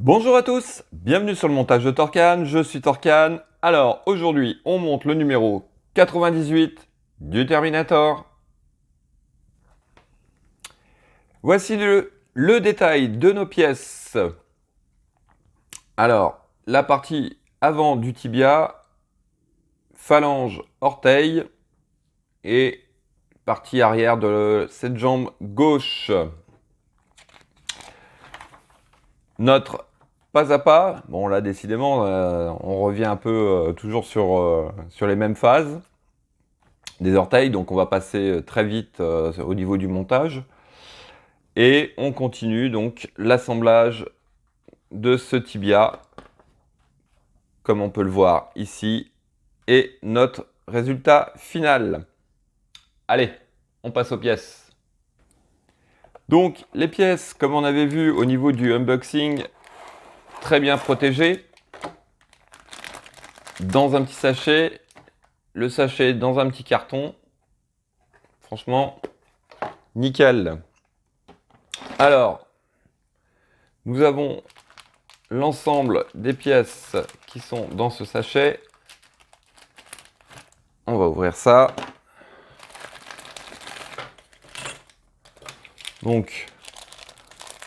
Bonjour à tous, bienvenue sur le montage de Torcan, je suis Torcan. Alors aujourd'hui on monte le numéro 98 du Terminator. Voici le détail de nos pièces. Alors la partie avant du tibia, phalange, orteil et partie arrière de cette jambe gauche. Notre pas à pas, bon là décidément on revient un peu toujours sur les mêmes phases des orteils, donc on va passer très vite au niveau du montage. Et on continue donc l'assemblage de ce tibia, comme on peut le voir ici, et notre résultat final. Allez, on passe aux pièces. Donc les pièces, comme on avait vu au niveau du unboxing, très bien protégées, dans un petit sachet, le sachet dans un petit carton. Franchement, nickel. Alors, nous avons l'ensemble des pièces qui sont dans ce sachet. On va ouvrir ça. Donc,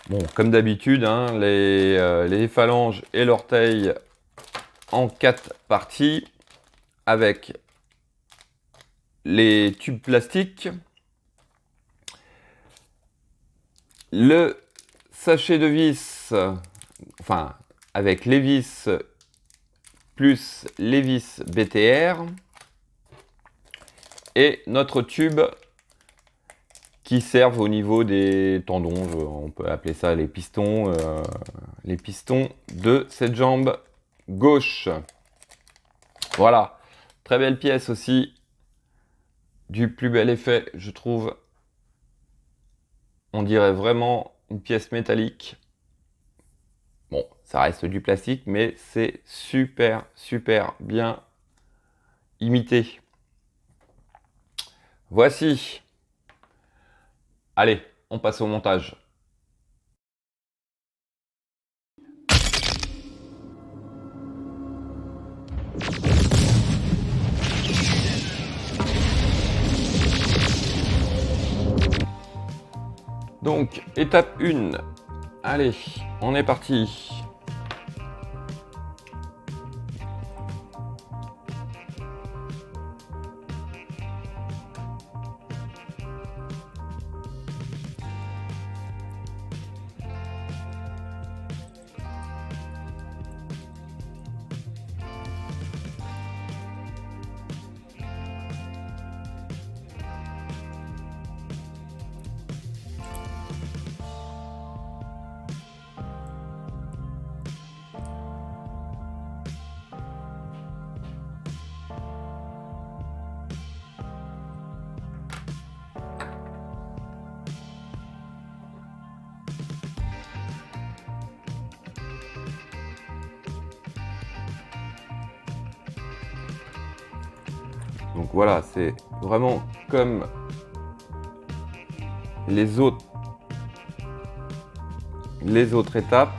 bon, comme d'habitude, hein, les phalanges et l'orteil en 4 parties avec les tubes plastiques, le sachet de vis, enfin avec les vis plus les vis BTR et notre tube qui servent au niveau des tendons, on peut appeler ça les pistons de cette jambe gauche. Voilà, très belle pièce aussi, du plus bel effet je trouve. On dirait vraiment une pièce métallique. Bon, ça reste du plastique, mais c'est super bien imité. Voici. Allez, on passe au montage. Donc, étape 1. Allez, on est parti. Donc voilà, c'est vraiment comme les autres étapes.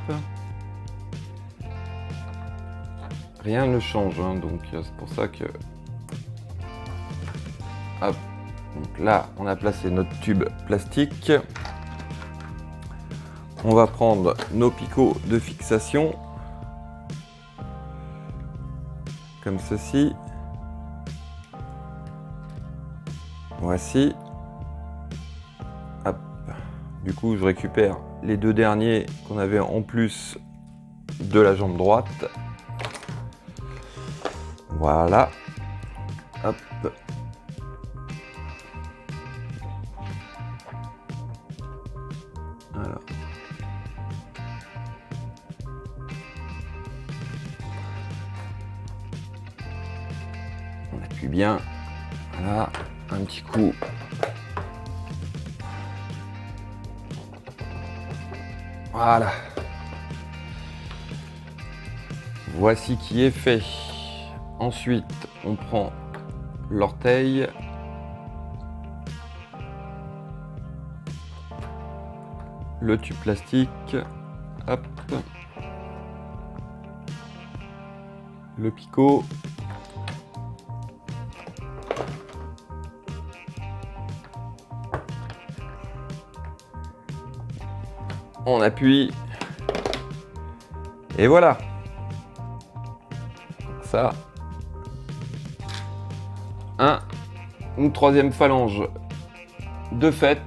Rien ne change, hein, donc c'est pour ça que... Hop, donc là on a placé notre tube plastique. On va prendre nos picots de fixation, comme ceci. Voici. Hop. Du coup, je récupère les deux derniers qu'on avait en plus de la jambe droite. Voilà. Hop. Alors. On appuie bien. Voilà. Un petit coup. Voilà. Voici qui est fait. Ensuite, on prend l'orteil. Le tube plastique. Hop. le picot. On appuie. Et voilà. Ça. Une troisième phalange de fait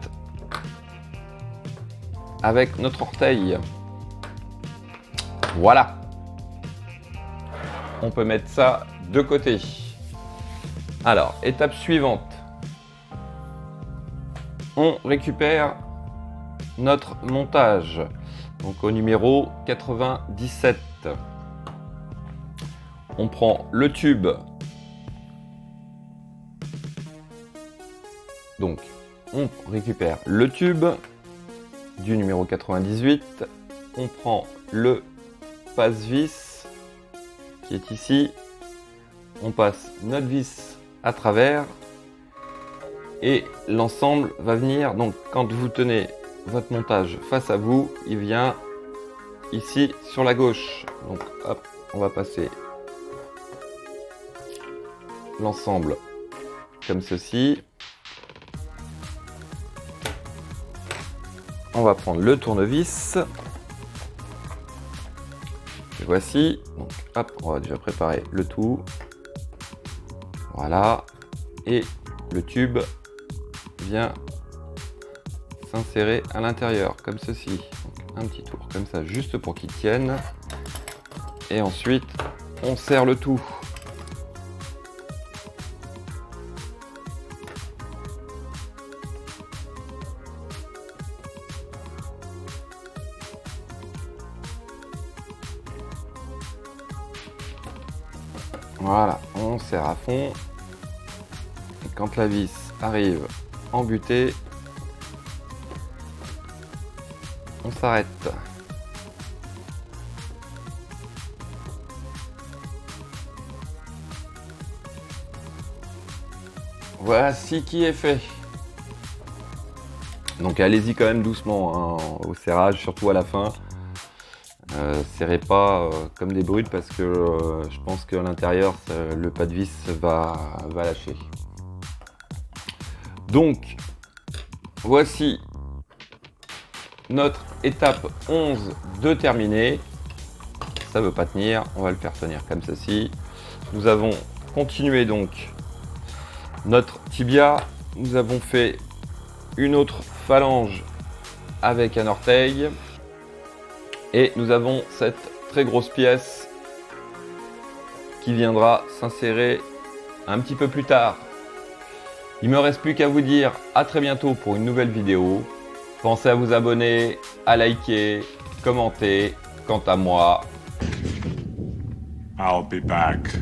avec notre orteil. Voilà. On peut mettre ça de côté. Alors, étape suivante. On récupère notre montage. Donc au numéro 97. On prend le tube. Donc, on récupère le tube du numéro 98. On prend le passe-vis qui est ici. On passe notre vis à travers. Et l'ensemble va venir. Donc, quand vous tenez votre montage face à vous, il vient ici sur la gauche. Donc, hop, on va passer l'ensemble comme ceci. On va prendre le tournevis. Et voici. Donc, hop, on va déjà préparer le tout. Voilà. Et le tube vient s'insérer à l'intérieur, comme ceci. Donc, un petit tour, comme ça, juste pour qu'il tienne. Et ensuite, on serre le tout. Voilà, on serre à fond. Et quand la vis arrive en butée, on s'arrête. Voici qui est fait. Donc allez-y quand même doucement hein, au serrage, surtout à la fin. Serrez pas comme des brutes parce que je pense qu'à l'intérieur le pas de vis va lâcher. Donc voici notre étape 11 de terminée. Ça veut pas tenir, on va le faire tenir comme ceci. Nous avons continué donc notre tibia. Nous avons fait une autre phalange avec un orteil. Et nous avons cette très grosse pièce qui viendra s'insérer un petit peu plus tard. Il me reste plus qu'à vous dire à très bientôt pour une nouvelle vidéo. Pensez à vous abonner, à liker, commenter. Quant à moi, I'll be back.